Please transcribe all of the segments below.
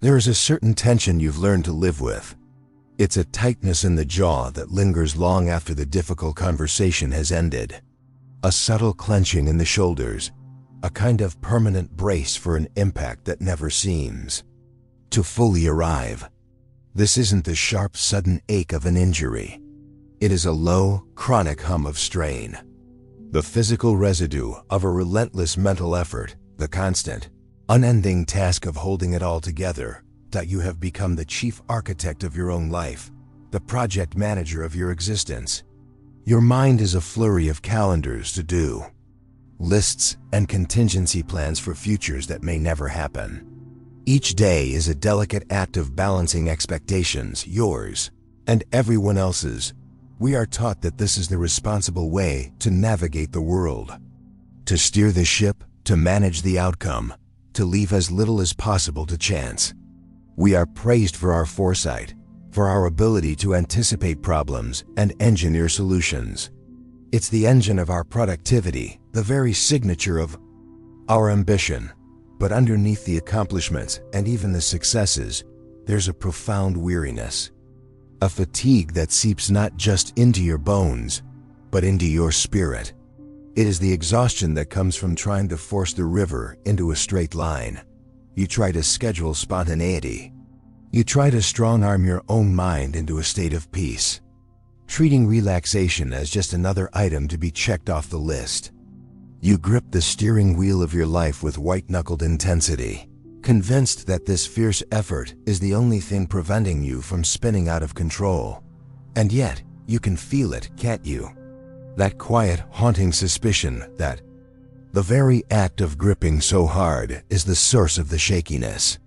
There is a certain tension you've learned to live with. It's a tightness in the jaw that lingers long after the difficult conversation has ended. A subtle clenching in the shoulders, a kind of permanent brace for an impact that never seems to fully arrive. This isn't the sharp, sudden ache of an injury. It is a low, chronic hum of strain. The physical residue of a relentless mental effort, the constant, unending task of holding it all together, that you have become the chief architect of your own life, the project manager of your existence. Your mind is a flurry of calendars to do, lists and contingency plans for futures that may never happen. Each day is a delicate act of balancing expectations, yours and everyone else's. We are taught that this is the responsible way to navigate the world, to steer the ship, to manage the outcome, to leave as little as possible to chance. We are praised for our foresight, for our ability to anticipate problems and engineer solutions. It's the engine of our productivity, the very signature of our ambition. But underneath the accomplishments and even the successes, there's a profound weariness, a fatigue that seeps not just into your bones, but into your spirit. It is the exhaustion that comes from trying to force the river into a straight line. You try to schedule spontaneity. You try to strong-arm your own mind into a state of peace, treating relaxation as just another item to be checked off the list. You grip the steering wheel of your life with white-knuckled intensity, convinced that this fierce effort is the only thing preventing you from spinning out of control. And yet, you can feel it, can't you? That quiet, haunting suspicion that the very act of gripping so hard is the source of the shakiness.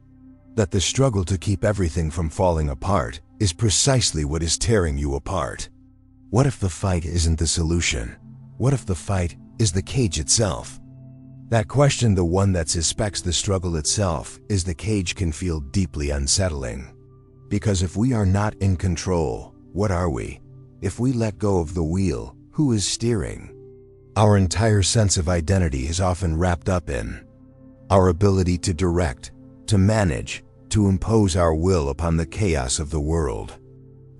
That the struggle to keep everything from falling apart is precisely what is tearing you apart. What if the fight isn't the solution? What if the fight is the cage itself? That question, the one that suspects the struggle itself is the cage, can feel deeply unsettling. Because if we are not in control, what are we? If we let go of the wheel, who is steering? Our entire sense of identity is often wrapped up in our ability to direct, to manage, to impose our will upon the chaos of the world.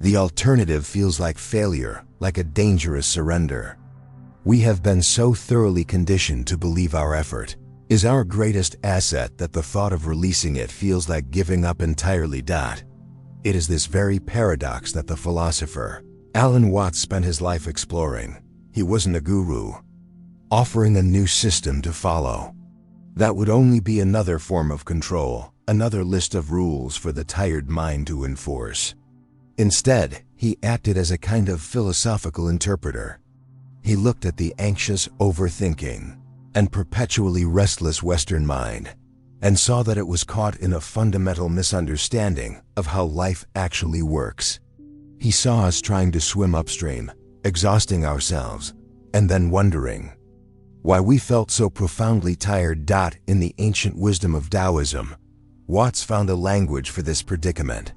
The alternative feels like failure, like a dangerous surrender. We have been so thoroughly conditioned to believe our effort is our greatest asset that the thought of releasing it feels like giving up entirely. It is this very paradox that the philosopher Alan Watts spent his life exploring. He wasn't a guru, offering a new system to follow. That would only be another form of control, another list of rules for the tired mind to enforce. Instead, he acted as a kind of philosophical interpreter. He looked at the anxious, overthinking, and perpetually restless Western mind, and saw that it was caught in a fundamental misunderstanding of how life actually works. He saw us trying to swim upstream, exhausting ourselves, and then wondering why we felt so profoundly tired. In the ancient wisdom of Taoism, Watts found a language for this predicament.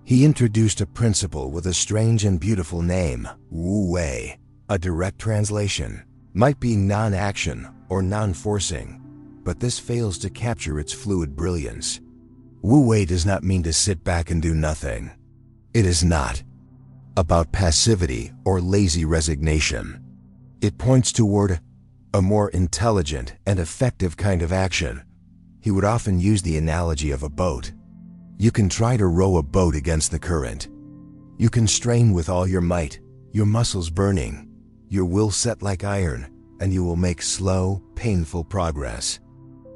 He introduced a principle with a strange and beautiful name, Wu Wei. A direct translation might be non-action or non-forcing, but this fails to capture its fluid brilliance. Wu Wei does not mean to sit back and do nothing. It is not about passivity or lazy resignation. It points toward a more intelligent and effective kind of action. He would often use the analogy of a boat. You can try to row a boat against the current. You can strain with all your might, your muscles burning, your will set like iron, and you will make slow, painful progress.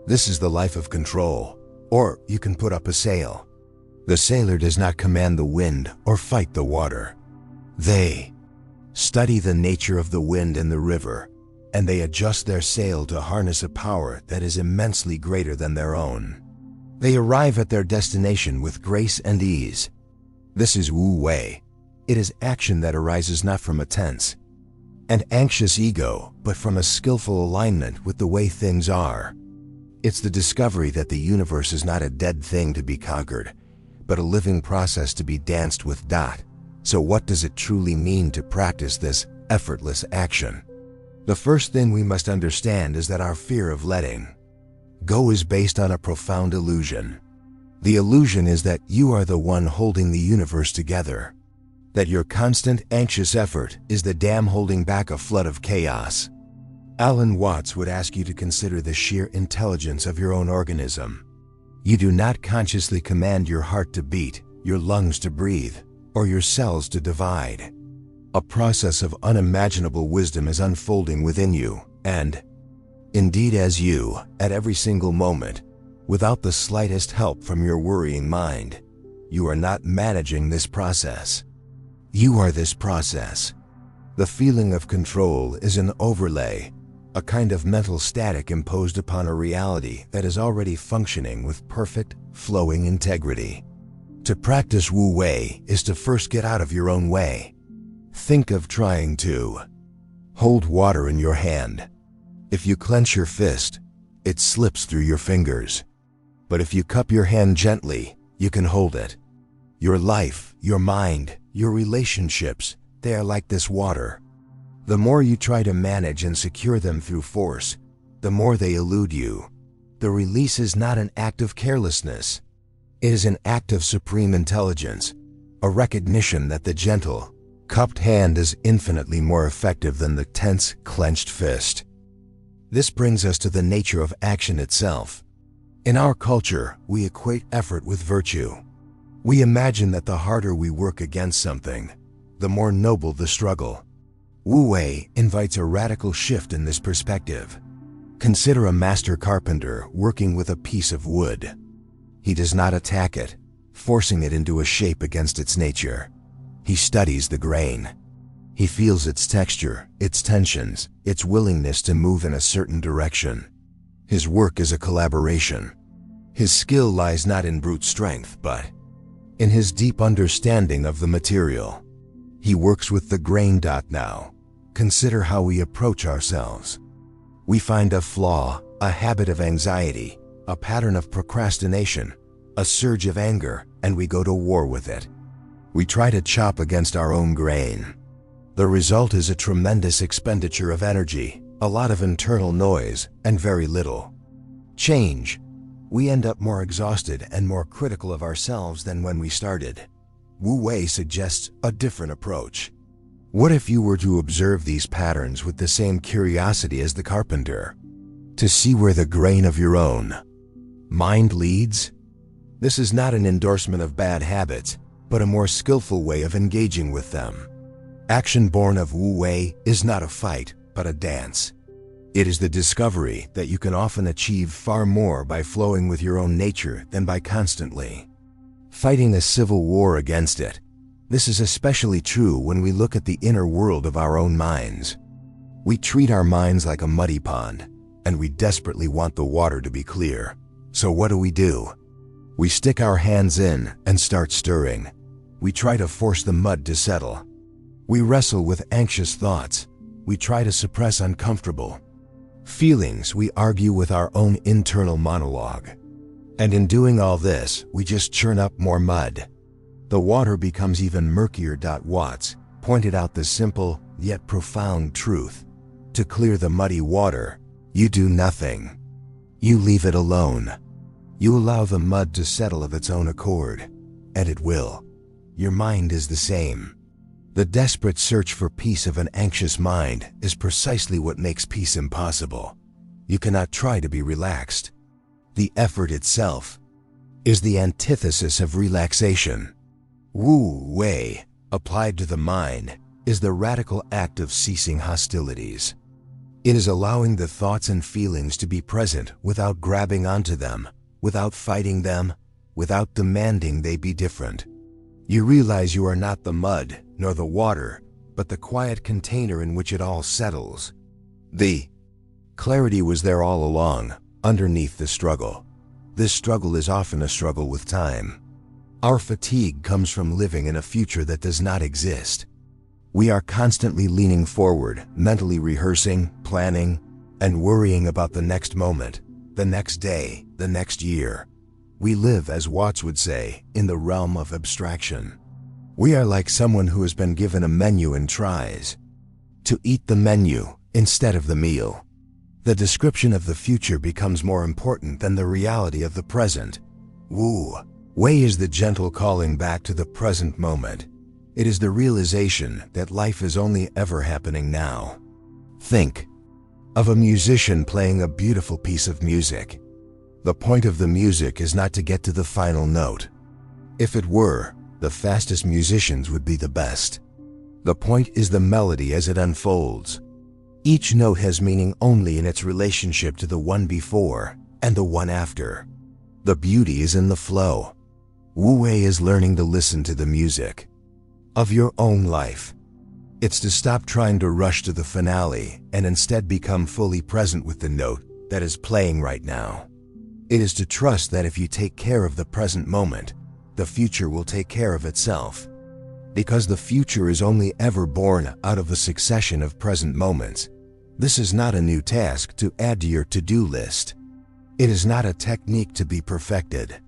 This is the life of control. Or you can put up a sail. The sailor does not command the wind or fight the water. They study the nature of the wind and the river, and they adjust their sail to harness a power that is immensely greater than their own. They arrive at their destination with grace and ease. This is Wu Wei. It is action that arises not from a tense and anxious ego, but from a skillful alignment with the way things are. It's the discovery that the universe is not a dead thing to be conquered, but a living process to be danced with. So what does it truly mean to practice this effortless action? The first thing we must understand is that our fear of letting go is based on a profound illusion. The illusion is that you are the one holding the universe together, that your constant anxious effort is the dam holding back a flood of chaos. Alan Watts would ask you to consider the sheer intelligence of your own organism. You do not consciously command your heart to beat, your lungs to breathe, or your cells to divide. A process of unimaginable wisdom is unfolding within you, and, indeed as you, at every single moment, without the slightest help from your worrying mind, you are not managing this process. You are this process. The feeling of control is an overlay, a kind of mental static imposed upon a reality that is already functioning with perfect, flowing integrity. To practice Wu Wei is to first get out of your own way. Think of trying to hold water in your hand. If you clench your fist, it slips through your fingers. But if you cup your hand gently, you can hold it. Your life, your mind, your relationships, they are like this water. The more you try to manage and secure them through force, the more they elude you. The release is not an act of carelessness. It is an act of supreme intelligence, a recognition that the gentle, cupped hand is infinitely more effective than the tense, clenched fist. This brings us to the nature of action itself. In our culture, we equate effort with virtue. We imagine that the harder we work against something, the more noble the struggle. Wu Wei invites a radical shift in this perspective. Consider a master carpenter working with a piece of wood. He does not attack it, forcing it into a shape against its nature. He studies the grain. He feels its texture, its tensions, its willingness to move in a certain direction. His work is a collaboration. His skill lies not in brute strength, but in his deep understanding of the material. He works with the grain. Now, consider how we approach ourselves. We find a flaw, a habit of anxiety, a pattern of procrastination, a surge of anger, and we go to war with it. We try to chop against our own grain. The result is a tremendous expenditure of energy, a lot of internal noise, and very little change. We end up more exhausted and more critical of ourselves than when we started. Wu Wei suggests a different approach. What if you were to observe these patterns with the same curiosity as the carpenter? To see where the grain of your own mind leads? This is not an endorsement of bad habits, but a more skillful way of engaging with them. Action born of Wu Wei is not a fight, but a dance. It is the discovery that you can often achieve far more by flowing with your own nature than by constantly fighting a civil war against it. This is especially true when we look at the inner world of our own minds. We treat our minds like a muddy pond, and we desperately want the water to be clear. So what do? We stick our hands in and start stirring. We try to force the mud to settle. We wrestle with anxious thoughts. We try to suppress uncomfortable feelings. We argue with our own internal monologue. And in doing all this, we just churn up more mud. The water becomes even murkier. Watts pointed out the simple, yet profound truth. To clear the muddy water, you do nothing. You leave it alone. You allow the mud to settle of its own accord, and it will. Your mind is the same. The desperate search for peace of an anxious mind is precisely what makes peace impossible. You cannot try to be relaxed. The effort itself is the antithesis of relaxation. Wu Wei, applied to the mind, is the radical act of ceasing hostilities. It is allowing the thoughts and feelings to be present without grabbing onto them, without fighting them, without demanding they be different. You realize you are not the mud, nor the water, but the quiet container in which it all settles. The clarity was there all along, underneath the struggle. This struggle is often a struggle with time. Our fatigue comes from living in a future that does not exist. We are constantly leaning forward, mentally rehearsing, planning, and worrying about the next moment, the next day, the next year. We live, as Watts would say, in the realm of abstraction. We are like someone who has been given a menu and tries to eat the menu instead of the meal. The description of the future becomes more important than the reality of the present. Wu Wei is the gentle calling back to the present moment. It is the realization that life is only ever happening now. Think of a musician playing a beautiful piece of music. The point of the music is not to get to the final note. If it were, the fastest musicians would be the best. The point is the melody as it unfolds. Each note has meaning only in its relationship to the one before and the one after. The beauty is in the flow. Wu Wei is learning to listen to the music of your own life. It's to stop trying to rush to the finale and instead become fully present with the note that is playing right now. It is to trust that if you take care of the present moment, the future will take care of itself. Because the future is only ever born out of a succession of present moments. This is not a new task to add to your to-do list. It is not a technique to be perfected.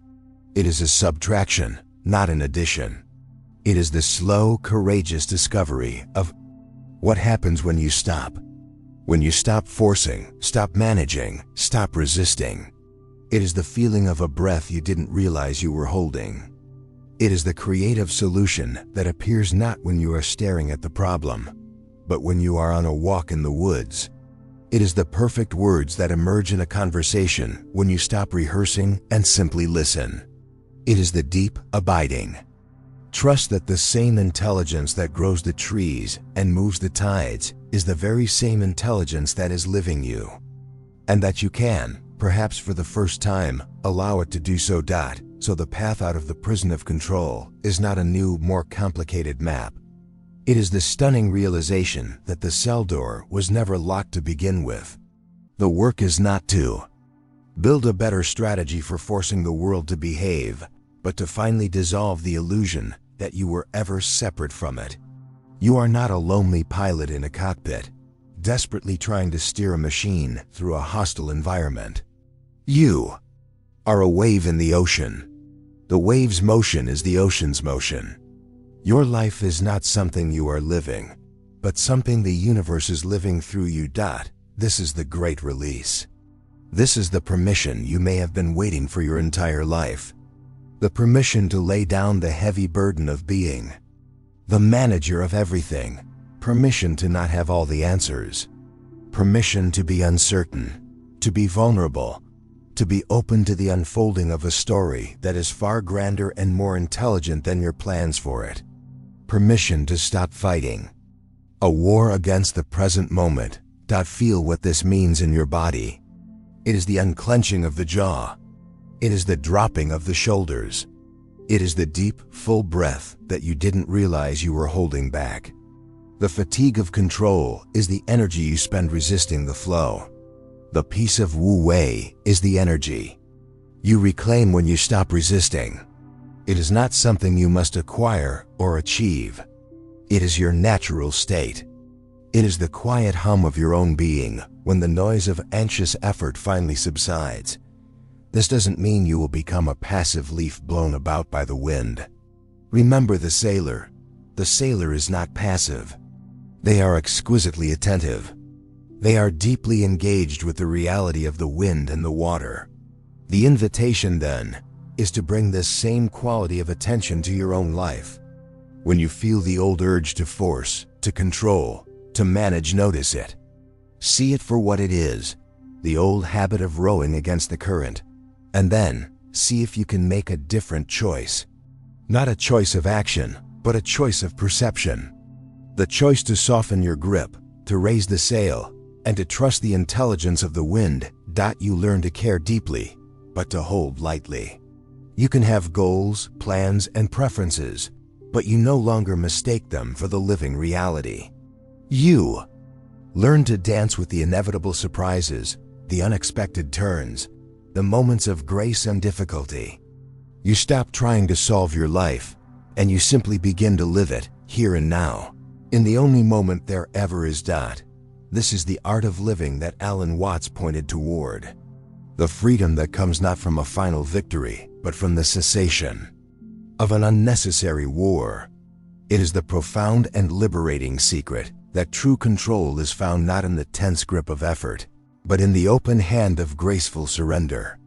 It is a subtraction, not an addition. It is the slow, courageous discovery of what happens when you stop. When you stop forcing, stop managing, stop resisting. It is the feeling of a breath you didn't realize you were holding. It is the creative solution that appears not when you are staring at the problem, but when you are on a walk in the woods. It is the perfect words that emerge in a conversation when you stop rehearsing and simply listen. It is the deep, abiding trust that the same intelligence that grows the trees and moves the tides is the very same intelligence that is living you. And that you can, perhaps for the first time, allow it to do so. So the path out of the prison of control is not a new, more complicated map. It is the stunning realization that the cell door was never locked to begin with. The work is not to build a better strategy for forcing the world to behave, but to finally dissolve the illusion that you were ever separate from it. You are not a lonely pilot in a cockpit, desperately trying to steer a machine through a hostile environment. You are a wave in the ocean. The wave's motion is the ocean's motion. Your life is not something you are living, but something the universe is living through you. This is the great release. This is the permission you may have been waiting for your entire life. The permission to lay down the heavy burden of being the manager of everything. Permission to not have all the answers. Permission to be uncertain, to be vulnerable, to be open to the unfolding of a story that is far grander and more intelligent than your plans for it. Permission to stop fighting a war against the present moment. Feel what this means in your body. It is the unclenching of the jaw. It is the dropping of the shoulders. It is the deep, full breath that you didn't realize you were holding back. The fatigue of control is the energy you spend resisting the flow. The peace of Wu Wei is the energy you reclaim when you stop resisting. It is not something you must acquire or achieve. It is your natural state. It is the quiet hum of your own being when the noise of anxious effort finally subsides. This doesn't mean you will become a passive leaf blown about by the wind. Remember the sailor. The sailor is not passive. They are exquisitely attentive. They are deeply engaged with the reality of the wind and the water. The invitation, then, is to bring this same quality of attention to your own life. When you feel the old urge to force, to control, to manage, notice it. See it for what it is, the old habit of rowing against the current. And then, see if you can make a different choice. Not a choice of action, but a choice of perception. The choice to soften your grip, to raise the sail, and to trust the intelligence of the wind. You learn to care deeply, but to hold lightly. You can have goals, plans, and preferences, but you no longer mistake them for the living reality. You learn to dance with the inevitable surprises, the unexpected turns, the moments of grace and difficulty. You stop trying to solve your life, and you simply begin to live it, here and now, in the only moment there ever is. This is the art of living that Alan Watts pointed toward. The freedom that comes not from a final victory, but from the cessation of an unnecessary war. It is the profound and liberating secret that true control is found not in the tense grip of effort, but in the open hand of graceful surrender.